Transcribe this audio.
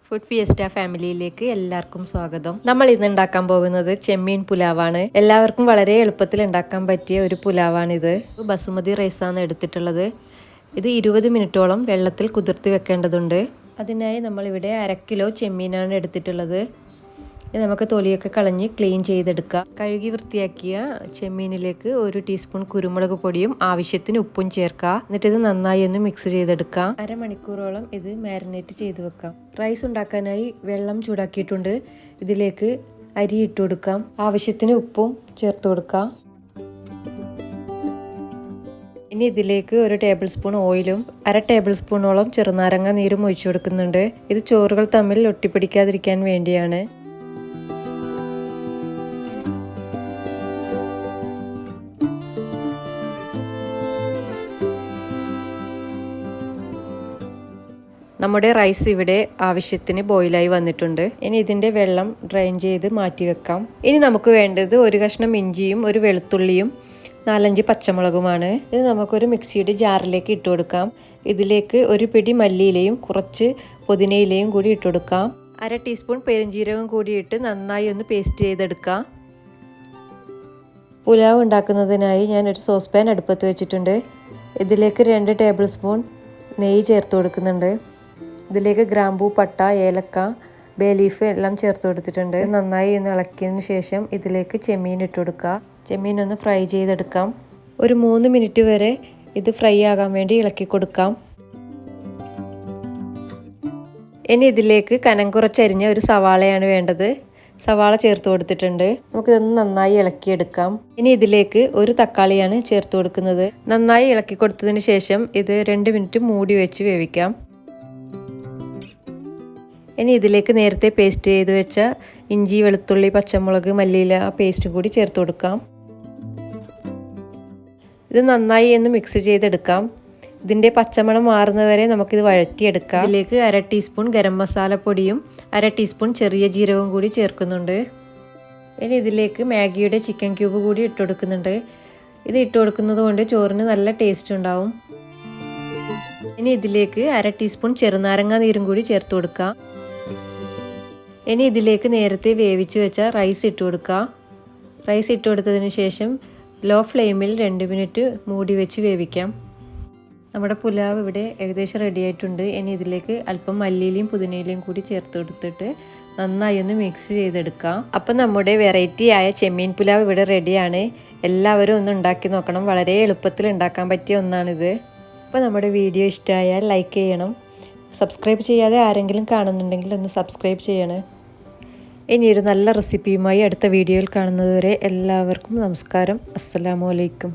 Food fiesta ഫാമിലിയിലേക്ക് എല്ലാവർക്കും സ്വാഗതം. നമ്മൾ ഇന്ന് ഉണ്ടാക്കാൻ പോകുന്നത് ചെമ്മീൻ പുലാവാണ്. എല്ലാവർക്കും വളരെ എളുപ്പത്തിൽ ഉണ്ടാക്കാൻ പറ്റിയ ഒരു പുലാവാണിത്. ബസുമതി റൈസാണ് എടുത്തിട്ടുള്ളത്. ഇത് 20 മിനിറ്റോളം വെള്ളത്തിൽ കുതിർത്തി വെക്കേണ്ടതുണ്ട്. അതിനായി നമ്മളിവിടെ 1/2 കിലോ ചെമ്മീനാണ് എടുത്തിട്ടുള്ളത്. നമുക്ക് തൊലിയൊക്കെ കളഞ്ഞ് ക്ലീൻ ചെയ്തെടുക്കാം. കഴുകി വൃത്തിയാക്കിയ ചെമ്മീനിലേക്ക് 1 ടീസ്പൂൺ കുരുമുളക് പൊടിയും ആവശ്യത്തിന് ഉപ്പും ചേർക്കാം. എന്നിട്ട് ഇത് നന്നായി ഒന്ന് മിക്സ് ചെയ്തെടുക്കാം. അരമണിക്കൂറോളം ഇത് മാരിനേറ്റ് ചെയ്ത് വെക്കാം. റൈസ് ഉണ്ടാക്കാനായി വെള്ളം ചൂടാക്കിയിട്ടുണ്ട്. ഇതിലേക്ക് അരി ഇട്ട് കൊടുക്കാം. ആവശ്യത്തിന് ഉപ്പും ചേർത്ത് കൊടുക്കാം. ഇനി ഇതിലേക്ക് 1 ടേബിൾ സ്പൂൺ ഓയിലും 1/2 ടേബിൾ സ്പൂണോളം ചെറുനാരങ്ങ നീരും ഒഴിച്ചു കൊടുക്കുന്നുണ്ട്. ഇത് ചോറുകൾ തമ്മിൽ ഒട്ടിപ്പിടിക്കാതിരിക്കാൻ വേണ്ടിയാണ്. നമ്മുടെ റൈസ് ഇവിടെ ആവശ്യത്തിന് ബോയിലായി വന്നിട്ടുണ്ട്. ഇനി ഇതിൻ്റെ വെള്ളം ഡ്രെയിൻ ചെയ്ത് മാറ്റി വെക്കാം. ഇനി നമുക്ക് വേണ്ടത് 1 കഷ്ണം ഇഞ്ചിയും 1 വെളുത്തുള്ളിയും 4-5 പച്ചമുളകുമാണ്. ഇത് നമുക്കൊരു മിക്സിയുടെ ജാറിലേക്ക് ഇട്ട് കൊടുക്കാം. ഇതിലേക്ക് 1 പിടി മല്ലിയിലയും കുറച്ച് പുതിനയിലയും കൂടി ഇട്ട് കൊടുക്കാം. 1/2 ടീസ്പൂൺ പെരുംജീരകം കൂടി ഇട്ട് നന്നായി ഒന്ന് പേസ്റ്റ് ചെയ്തെടുക്കാം. പുലാവ് ഉണ്ടാക്കുന്നതിനായി ഞാൻ ഒരു സോസ് പാൻ അടുപ്പത്ത് വെച്ചിട്ടുണ്ട്. ഇതിലേക്ക് 2 ടേബിൾ സ്പൂൺ നെയ്യ് ചേർത്ത് കൊടുക്കുന്നുണ്ട്. ഇതിലേക്ക് ഗ്രാമ്പൂ, പട്ട, ഏലക്ക, ബേ ലീഫ് എല്ലാം ചേർത്ത് കൊടുത്തിട്ടുണ്ട്. നന്നായി ഒന്ന് ഇളക്കിയതിന് ശേഷം ഇതിലേക്ക് ചെമ്മീൻ ഇട്ട് കൊടുക്കുക. ചെമ്മീൻ ഒന്ന് ഫ്രൈ ചെയ്തെടുക്കാം. ഒരു 3 മിനിറ്റ് വരെ ഇത് ഫ്രൈ ആകാൻ വേണ്ടി ഇളക്കി കൊടുക്കാം. ഇനി ഇതിലേക്ക് കനം കുറച്ചരിഞ്ഞ ഒരു സവാളയാണ് വേണ്ടത്. സവാള ചേർത്ത് കൊടുത്തിട്ടുണ്ട്. നമുക്കിതൊന്ന് നന്നായി ഇളക്കിയെടുക്കാം. ഇനി ഇതിലേക്ക് 1 തക്കാളിയാണ് ചേർത്ത് കൊടുക്കുന്നത്. നന്നായി ഇളക്കി കൊടുത്തതിന് ശേഷം ഇത് 2 മിനിറ്റ് മൂടി വെച്ച് വേവിക്കാം. ഇനി ഇതിലേക്ക് നേരത്തെ പേസ്റ്റ് ചെയ്ത് വെച്ച ഇഞ്ചി, വെളുത്തുള്ളി, പച്ചമുളക്, മല്ലിയില പേസ്റ്റ് കൂടി ചേർത്ത് കൊടുക്കാം. ഇത് നന്നായി ഒന്ന് മിക്സ് ചെയ്തെടുക്കാം. ഇതിൻ്റെ പച്ചമണം മാറുന്നവരെ നമുക്കിത് വഴറ്റിയെടുക്കാം. ഇതിലേക്ക് 1/2 ടീസ്പൂൺ ഗരം മസാല പൊടിയും 1/2 ടീസ്പൂൺ ചെറിയ ജീരകവും കൂടി ചേർക്കുന്നുണ്ട്. ഇനി ഇതിലേക്ക് മാഗിയുടെ ചിക്കൻ ക്യൂബ് കൂടി ഇട്ട് കൊടുക്കുന്നുണ്ട്. ഇത് ഇട്ട് കൊടുക്കുന്നത് കൊണ്ട് ചോറിന് നല്ല ടേസ്റ്റ് ഉണ്ടാവും. ഇനി ഇതിലേക്ക് 1/2 ടീസ്പൂൺ ചെറുനാരങ്ങ നീരും കൂടി ചേർത്ത് കൊടുക്കാം. ഇനി ഇതിലേക്ക് നേരത്തെ വേവിച്ച് വെച്ച റൈസ് ഇട്ട് കൊടുക്കുക. റൈസ് ഇട്ട് കൊടുത്തതിന് ശേഷം ലോ ഫ്ലെയിമിൽ 2 മിനിറ്റ് മൂടി വെച്ച് വേവിക്കാം. നമ്മുടെ പുലാവ് ഇവിടെ ഏകദേശം റെഡി ആയിട്ടുണ്ട്. ഇനി ഇതിലേക്ക് അല്പം മല്ലിയിലയും പുതിനയിലയും കൂടി ചേർത്ത് കൊടുത്തിട്ട് നന്നായി ഒന്ന് മിക്സ് ചെയ്തെടുക്കാം. അപ്പം നമ്മുടെ വെറൈറ്റി ആയ ചെമ്മീൻ പുലാവ് ഇവിടെ റെഡിയാണ്. എല്ലാവരും ഒന്ന് ഉണ്ടാക്കി നോക്കണം. വളരെ എളുപ്പത്തിൽ ഉണ്ടാക്കാൻ പറ്റിയ ഒന്നാണിത്. അപ്പോൾ നമ്മുടെ വീഡിയോ ഇഷ്ടമായാൽ ലൈക്ക് ചെയ്യണം. സബ്സ്ക്രൈബ് ചെയ്യാതെ ആരെങ്കിലും കാണുന്നുണ്ടെങ്കിൽ ഒന്ന് സബ്സ്ക്രൈബ് ചെയ്യണേ. ഇനിയൊരു നല്ല റെസിപ്പിയുമായി അടുത്ത വീഡിയോയിൽ കാണുന്നതുവരെ എല്ലാവർക്കും നമസ്കാരം. അസ്സലാമു അലൈക്കും.